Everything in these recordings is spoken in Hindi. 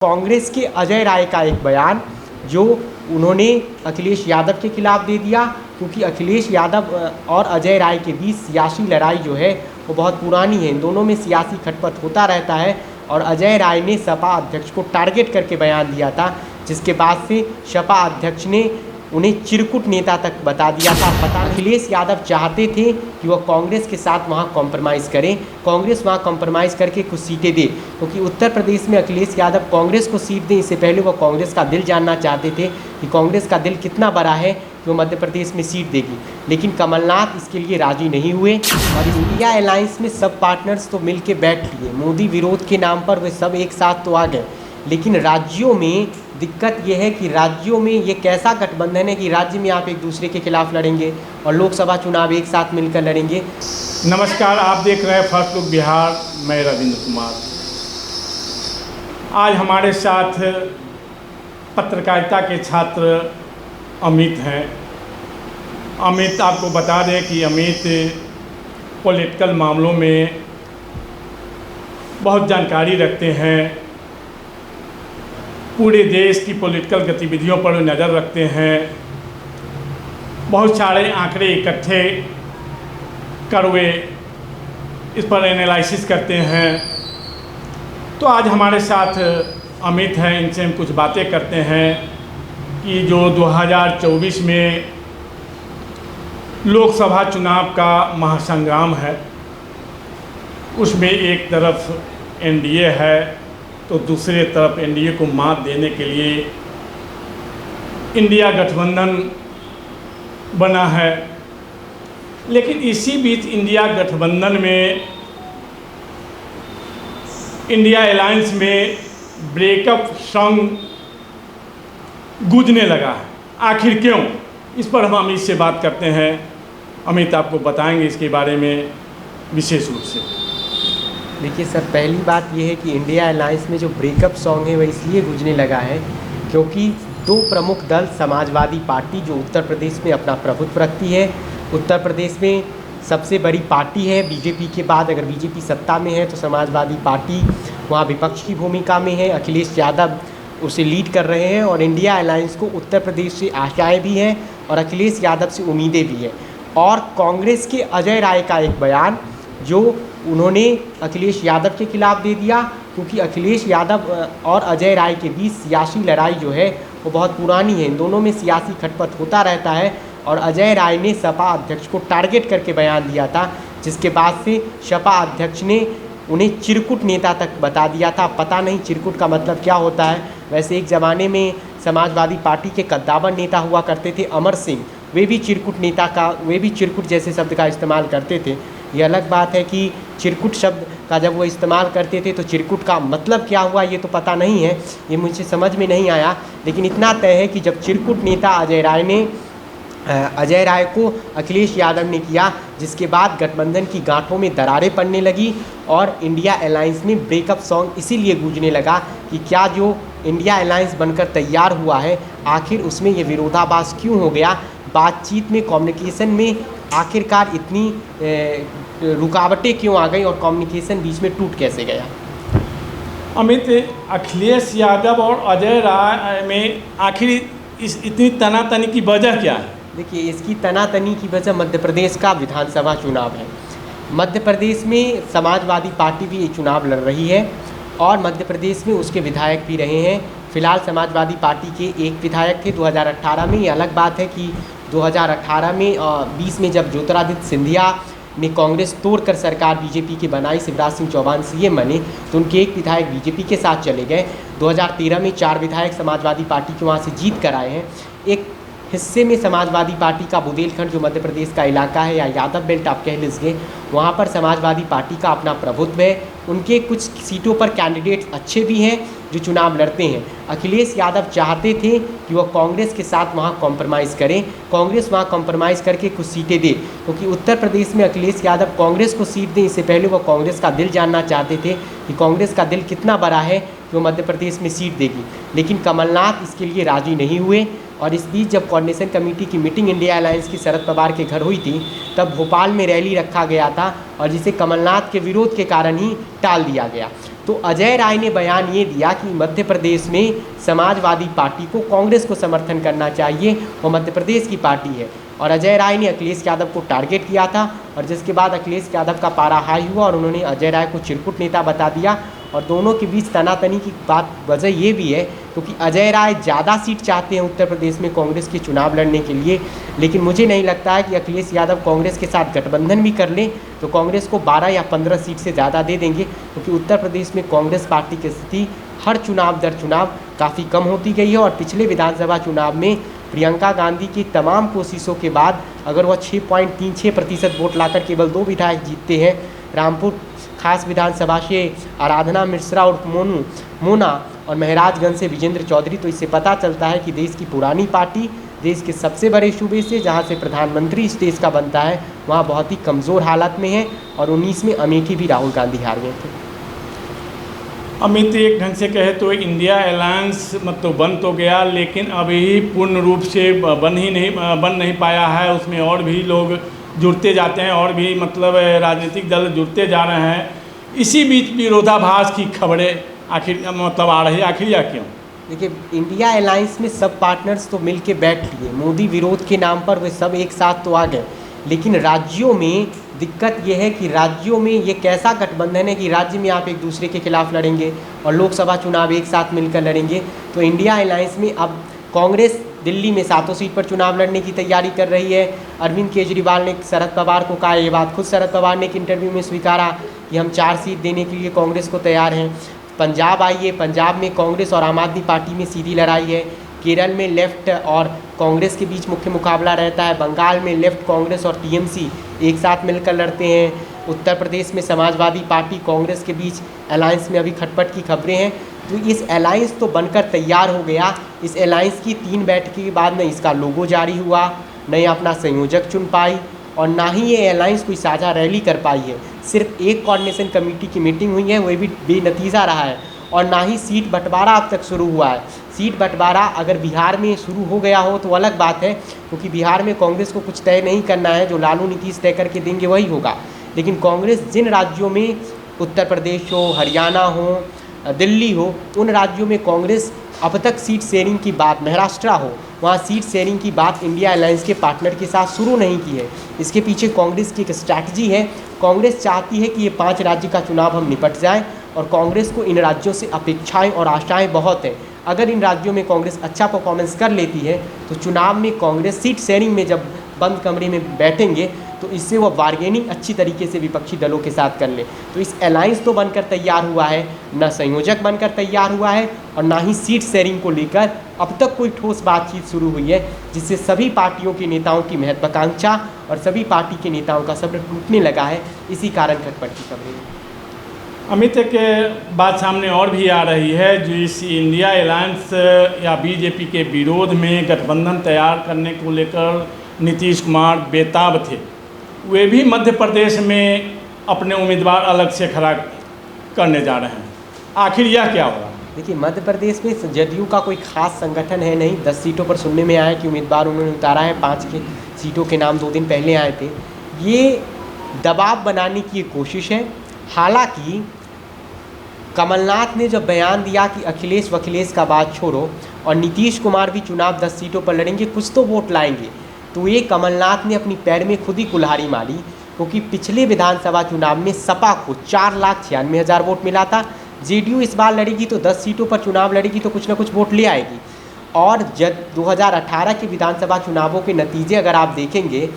कांग्रेस के अजय राय का एक बयान जो उन्होंने अखिलेश यादव के खिलाफ दे दिया, क्योंकि अखिलेश यादव और अजय राय के बीच सियासी लड़ाई जो है वो बहुत पुरानी है। इन दोनों में सियासी खटपट होता रहता है और अजय राय ने सपा अध्यक्ष को टारगेट करके बयान दिया था, जिसके बाद से सपा अध्यक्ष ने उन्हें चिरकुट नेता तक बता दिया था। पता अखिलेश यादव चाहते थे कि वह कांग्रेस के साथ वहां कॉम्प्रोमाइज़ करें, कांग्रेस वहां कॉम्प्रोमाइज़ करके कुछ सीटें दे, क्योंकि उत्तर प्रदेश में अखिलेश यादव कांग्रेस को सीट दें इससे पहले वह कांग्रेस का दिल जानना चाहते थे कि कांग्रेस का दिल कितना बड़ा है कि वो मध्य प्रदेश में सीट देगी। लेकिन कमलनाथ इसके लिए राजी नहीं हुए और इंडिया अलायंस में सब पार्टनर्स तो मिल के बैठ लिए। मोदी विरोध के नाम पर वे सब एक साथ तो आ गए, लेकिन राज्यों में दिक्कत ये है कि राज्यों में ये कैसा गठबंधन है कि राज्य में आप एक दूसरे के खिलाफ लड़ेंगे और लोकसभा चुनाव एक साथ मिलकर लड़ेंगे। नमस्कार, आप देख रहे हैं फर्स्ट लुक बिहार। मैं रविंद्र कुमार। आज हमारे साथ पत्रकारिता के छात्र अमित हैं। अमित, आपको बता दें कि अमित पॉलिटिकल मामलों में बहुत जानकारी रखते हैं, पूरे देश की पॉलिटिकल गतिविधियों पर नज़र रखते हैं, बहुत सारे आंकड़े इकट्ठे कर वे इस पर एनालिसिस करते हैं। तो आज हमारे साथ अमित हैं, इनसे हम कुछ बातें करते हैं कि जो 2024 में लोकसभा चुनाव का महासंग्राम है, उसमें एक तरफ एनडीए है तो दूसरे तरफ एनडीए को मात देने के लिए इंडिया गठबंधन बना है। लेकिन इसी बीच इंडिया गठबंधन में, इंडिया अलायंस में ब्रेकअप सॉन्ग गूंजने लगा है। आखिर क्यों? इस पर हम अमित से बात करते हैं। अमित, आपको बताएंगे इसके बारे में विशेष रूप से। देखिए सर, पहली बात यह है कि इंडिया अलायंस में जो ब्रेकअप सॉन्ग है वह इसलिए गूंजने लगा है क्योंकि दो प्रमुख दल, समाजवादी पार्टी जो उत्तर प्रदेश में अपना प्रभुत्व रखती है, उत्तर प्रदेश में सबसे बड़ी पार्टी है बीजेपी के बाद। अगर बीजेपी सत्ता में है तो समाजवादी पार्टी वहाँ विपक्ष की भूमिका में है, अखिलेश यादव उसे लीड कर रहे हैं और इंडिया अलायंस को उत्तर प्रदेश से आशाएँ भी हैं और अखिलेश यादव से उम्मीदें भी हैं। और कांग्रेस के अजय राय का एक बयान जो उन्होंने अखिलेश यादव के खिलाफ दे दिया, क्योंकि अखिलेश यादव और अजय राय के बीच सियासी लड़ाई जो है वो बहुत पुरानी है। इन दोनों में सियासी खटपट होता रहता है और अजय राय ने सपा अध्यक्ष को टारगेट करके बयान दिया था, जिसके बाद से सपा अध्यक्ष ने उन्हें चिरकुट नेता तक बता दिया था। पता नहीं चिरकुट का मतलब क्या होता है। वैसे एक ज़माने में समाजवादी पार्टी के कद्दावर नेता हुआ करते थे अमर सिंह, वे भी चिरकुट जैसे शब्द का इस्तेमाल करते थे। ये अलग बात है कि चिरकुट शब्द का जब वो इस्तेमाल करते थे तो चिरकुट का मतलब क्या हुआ ये तो पता नहीं है, ये मुझे समझ में नहीं आया। लेकिन इतना तय है कि जब चिरकुट नेता अजय राय को अखिलेश यादव ने किया, जिसके बाद गठबंधन की गांठों में दरारें पड़ने लगी और इंडिया अलायंस में ब्रेकअप सॉन्ग इसीलिए गूंजने लगा कि क्या जो इंडिया अलायंस बनकर तैयार हुआ है आखिर उसमें ये विरोधाभास क्यों हो गया, बातचीत में, कम्युनिकेशन में आखिरकार इतनी रुकावटें क्यों आ गई और कम्युनिकेशन बीच में टूट कैसे गया। अमित, अखिलेश यादव और अजय राय में आखिर इतनी तनातनी की वजह क्या है? देखिए, इसकी तनातनी की वजह मध्य प्रदेश का विधानसभा चुनाव है। मध्य प्रदेश में समाजवादी पार्टी भी ये चुनाव लड़ रही है और मध्य प्रदेश में उसके विधायक भी रहे हैं। फिलहाल समाजवादी पार्टी के एक विधायक थे 2018 में। ये अलग बात है कि 2018 में 20 में जब ज्योतिरादित्य सिंधिया ने कांग्रेस तोड़कर सरकार बीजेपी की बनाई, शिवराज सिंह चौहान सीएम बने, तो उनके एक विधायक बीजेपी के साथ चले गए। 2013 में 4 विधायक समाजवादी पार्टी के वहाँ से जीत कर आए हैं। एक हिस्से में समाजवादी पार्टी का बुंदेलखंड जो मध्य प्रदेश का इलाका है या यादव बेल्ट आप कह लीजिए, वहाँ पर समाजवादी पार्टी का अपना प्रभुत्व है। उनके कुछ सीटों पर कैंडिडेट अच्छे भी हैं जो चुनाव लड़ते हैं। अखिलेश यादव चाहते थे कि वह कांग्रेस के साथ वहाँ कॉम्प्रोमाइज़ करें, कांग्रेस वहाँ कॉम्प्रोमाइज़ करके कुछ सीटें दे, क्योंकि उत्तर प्रदेश में अखिलेश यादव कांग्रेस को सीट दें इससे पहले वह कांग्रेस का दिल जानना चाहते थे कि कांग्रेस का दिल कितना बड़ा है कि वो मध्य प्रदेश में सीट देगी। लेकिन कमलनाथ इसके लिए राजी नहीं हुए और इस बीच जब कोऑर्डिनेशन कमेटी की मीटिंग इंडिया अलायंस की शरद पवार के घर हुई थी, तब भोपाल में रैली रखा गया था और जिसे कमलनाथ के विरोध के कारण ही टाल दिया गया। तो अजय राय ने बयान ये दिया कि मध्य प्रदेश में समाजवादी पार्टी को कांग्रेस को समर्थन करना चाहिए, वो मध्य प्रदेश की पार्टी है। और अजय राय ने अखिलेश यादव को टारगेट किया था और जिसके बाद अखिलेश यादव का पारा हाई हुआ और उन्होंने अजय राय को चिरकुट नेता बता दिया। और दोनों के बीच तनातनी की बात वजह ये भी है क्योंकि अजय राय ज़्यादा सीट चाहते हैं उत्तर प्रदेश में कांग्रेस के चुनाव लड़ने के लिए, लेकिन मुझे नहीं लगता है कि अखिलेश यादव कांग्रेस के साथ गठबंधन भी कर लें तो कांग्रेस को 12 या 15 सीट से ज़्यादा दे देंगे, क्योंकि उत्तर प्रदेश में कांग्रेस पार्टी की स्थिति हर चुनाव दर चुनाव काफ़ी कम होती गई है। और पिछले विधानसभा चुनाव में प्रियंका गांधी की तमाम कोशिशों के बाद अगर वह 6.36% वोट लाकर केवल 2 विधायक जीतते हैं, रामपुर खास विधानसभा से आराधना मिश्रा और मोना और महराजगंज से विजेंद्र चौधरी, तो इससे पता चलता है कि देश की पुरानी पार्टी देश के सबसे बड़े सूबे से जहां से प्रधानमंत्री इस देश का बनता है वहां बहुत ही कमज़ोर हालत में है। और 19 में अमेठी भी राहुल गांधी हार गए थे। अमित, एक ढंग से कहे तो इंडिया अलायंस मतलब बन तो गया लेकिन अभी पूर्ण रूप से बन नहीं पाया है। उसमें और भी लोग जुड़ते जाते हैं और भी मतलब राजनीतिक दल जुड़ते जा रहे हैं। इसी बीच विरोधाभास की खबरें आखिर मतलब आ रही है, आखिर या क्यों? देखिए, इंडिया अलायंस में सब पार्टनर्स तो मिल के बैठ लिए, मोदी विरोध के नाम पर वे सब एक साथ तो आ गए, लेकिन राज्यों में दिक्कत ये है कि राज्यों में ये कैसा गठबंधन है कि राज्य में आप एक दूसरे के खिलाफ लड़ेंगे और लोकसभा चुनाव एक साथ मिलकर लड़ेंगे। तो इंडिया अलायंस में अब कांग्रेस दिल्ली में 7 सीट पर चुनाव लड़ने की तैयारी कर रही है। अरविंद केजरीवाल ने शरद पवार को कहा, ये बात खुद शरद पवार ने एक इंटरव्यू में स्वीकारा कि हम 4 सीट देने के लिए कांग्रेस को तैयार हैं। पंजाब आइए, पंजाब में कांग्रेस और आम आदमी पार्टी में सीधी लड़ाई है। केरल में लेफ्ट और कांग्रेस के बीच मुख्य मुकाबला रहता है। बंगाल में लेफ्ट कांग्रेस और टीएमसी एक साथ मिलकर लड़ते हैं। उत्तर प्रदेश में समाजवादी पार्टी कांग्रेस के बीच अलायंस में अभी खटपट की खबरें हैं। तो इस अलायंस तो बनकर तैयार हो गया। इस अलायंस की 3 बैठक के बाद न इसका लोगो जारी हुआ, न ये अपना संयोजक चुन पाई और ना ही ये अलायंस कोई साझा रैली कर पाई है। सिर्फ एक कोऑर्डिनेशन कमेटी की मीटिंग हुई है, वह भी बेनतीजा रहा है। और ना ही सीट बंटवारा अब तक शुरू हुआ है। सीट बंटवारा अगर बिहार में शुरू हो गया हो तो अलग बात है, क्योंकि बिहार में कांग्रेस को कुछ तय नहीं करना है, जो लालू नीतीश तय करके देंगे वही होगा। लेकिन कांग्रेस जिन राज्यों में, उत्तर प्रदेश हो, हरियाणा हो, दिल्ली हो, उन राज्यों में कांग्रेस अब तक सीट शेयरिंग की बात, महाराष्ट्र हो, वहाँ सीट शेयरिंग की बात इंडिया अलायंस के पार्टनर के साथ शुरू नहीं की है। इसके पीछे कांग्रेस की एक स्ट्रैटेजी है। कांग्रेस चाहती है कि ये 5 राज्य का चुनाव हम निपट जाएं और कांग्रेस को इन राज्यों से अपेक्षाएं और आशाएं बहुत हैं। अगर इन राज्यों में कांग्रेस अच्छा परफॉर्मेंस कर लेती है तो चुनाव में कांग्रेस सीट शेयरिंग में जब बंद कमरे में बैठेंगे तो इससे वो बार्गेनिंग अच्छी तरीके से विपक्षी दलों के साथ कर ले। तो इस अलायंस तो बनकर तैयार हुआ है, न संयोजक बनकर तैयार हुआ है और ना ही सीट शेयरिंग को लेकर अब तक कोई ठोस बातचीत शुरू हुई है, जिससे सभी पार्टियों के नेताओं की महत्वाकांक्षा और सभी पार्टी के नेताओं का सब्र टूटने लगा है। इसी कारण खटपट की खबरें। अमित, एक बात सामने और भी आ रही है, जो इस इंडिया अलायंस या बीजेपी के विरोध में गठबंधन तैयार करने को लेकर नीतीश कुमार बेताब थे। वे भी मध्य प्रदेश में अपने उम्मीदवार अलग से खड़ा करने जा रहे हैं। आखिर यह क्या होगा? देखिए, मध्य प्रदेश में जदयू का कोई खास संगठन है नहीं। 10 सीटों पर सुनने में आया कि उम्मीदवार उन्होंने उतारा है। 5 के सीटों के नाम 2 दिन पहले आए थे। ये दबाव बनाने की एक कोशिश है। हालांकि कमलनाथ ने जब बयान दिया कि अखिलेश वखिलेश का बात छोड़ो और नीतीश कुमार भी चुनाव 10 सीटों पर लड़ेंगे, कुछ तो वोट लाएंगे, तो ये कमलनाथ ने अपनी पैर में खुद ही कुल्हाड़ी मारी, क्योंकि पिछले विधानसभा चुनाव में सपा को 4,96,000 वोट मिला था। जेडीयू इस बार लड़ेगी तो 10 सीटों पर चुनाव लड़ेगी तो कुछ ना कुछ वोट ले आएगी। और जब 2018 के विधानसभा चुनावों के नतीजे अगर आप देखेंगे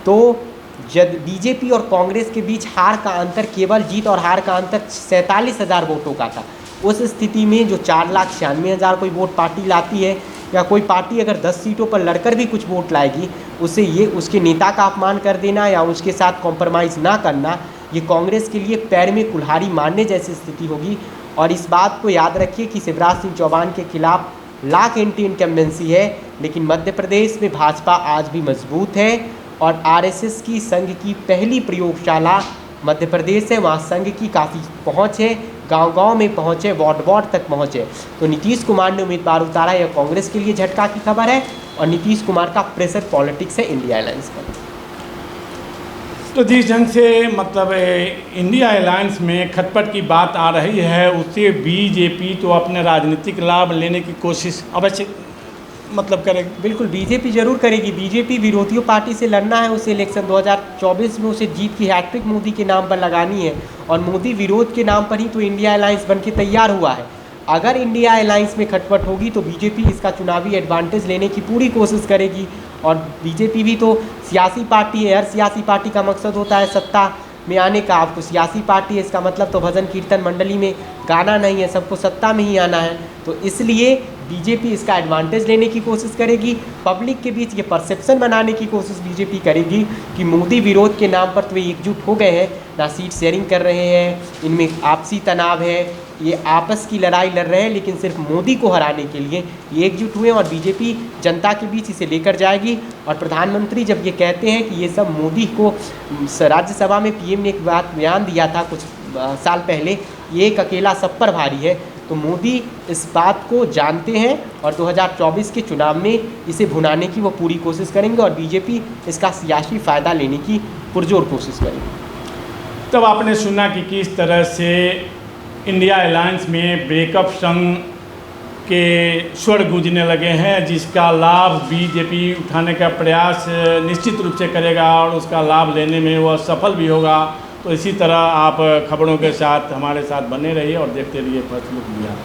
तो जब बीजेपी और कांग्रेस के बीच हार का अंतर, केवल जीत और हार का अंतर 47,000 वोटों का था। उस स्थिति में जो 4,96,000 कोई वोट पार्टी लाती है, या कोई पार्टी अगर 10 सीटों पर लड़कर भी कुछ वोट लाएगी, उसे ये उसके नेता का अपमान कर देना या उसके साथ कॉम्प्रोमाइज़ ना करना, ये कांग्रेस के लिए पैर में कुल्हाड़ी मारने जैसी स्थिति होगी। और इस बात को याद रखिए कि शिवराज सिंह चौहान के खिलाफ लाख एंटी इनकम्बेंसी है, लेकिन मध्य प्रदेश में भाजपा आज भी मजबूत है और आरएसएस की संघ की पहली प्रयोगशाला मध्य प्रदेश है। वहाँ संघ की काफ़ी पहुँच है, गांव-गांव में पहुँचे, वार्ड तक पहुँचे। तो नीतीश कुमार ने उम्मीदवार उतारा, यह कांग्रेस के लिए झटका की खबर है और नीतीश कुमार का प्रेशर पॉलिटिक्स है इंडिया अलायंस पर। तो जिस ढंग से मतलब इंडिया अलायंस में खटपट की बात आ रही है, उससे बीजेपी तो अपने राजनीतिक लाभ लेने की कोशिश अवश्य मतलब करेगी। बिल्कुल बीजेपी जरूर करेगी। बीजेपी विरोधियों पार्टी से लड़ना है, उसे इलेक्शन 2024 में उसे जीत की हैट्रिक मोदी के नाम पर लगानी है, और मोदी विरोध के नाम पर ही तो इंडिया अलायंस बन के तैयार हुआ है। अगर इंडिया अलायंस में खटपट होगी तो बीजेपी इसका चुनावी एडवांटेज लेने की पूरी कोशिश करेगी। और बीजेपी भी तो सियासी पार्टी है, हर सियासी पार्टी का मकसद होता है सत्ता में आने का। आपको सियासी पार्टी है, इसका मतलब तो भजन कीर्तन मंडली में गाना नहीं है, सबको सत्ता में ही आना है। तो इसलिए बीजेपी इसका एडवांटेज लेने की कोशिश करेगी। पब्लिक के बीच ये परसेप्शन बनाने की कोशिश बीजेपी करेगी कि मोदी विरोध के नाम पर तो ये एकजुट हो गए हैं, ना सीट शेयरिंग कर रहे हैं, इनमें आपसी तनाव है, ये आपस की लड़ाई लड़ रहे हैं, लेकिन सिर्फ मोदी को हराने के लिए ये एकजुट हुए। और बीजेपी जनता के बीच इसे लेकर जाएगी। और प्रधानमंत्री जब ये कहते हैं कि ये सब मोदी को, राज्यसभा में पीएम ने एक बात बयान दिया था कुछ साल पहले, ये एक अकेला सब पर भारी है, तो मोदी इस बात को जानते हैं और 2024 के चुनाव में इसे भुनाने की वो पूरी कोशिश करेंगे, और बीजेपी इसका सियासी फ़ायदा लेने की पुरजोर कोशिश करेगी। तब आपने सुना कि किस तरह से इंडिया अलायंस में ब्रेकअप संग के स्वर गूंजने लगे हैं, जिसका लाभ बीजेपी उठाने का प्रयास निश्चित रूप से करेगा और उसका लाभ लेने में वह सफल भी होगा। तो इसी तरह आप खबरों के साथ हमारे साथ बने रहिए और देखते रहिए फर्स्ट लुक बिहार।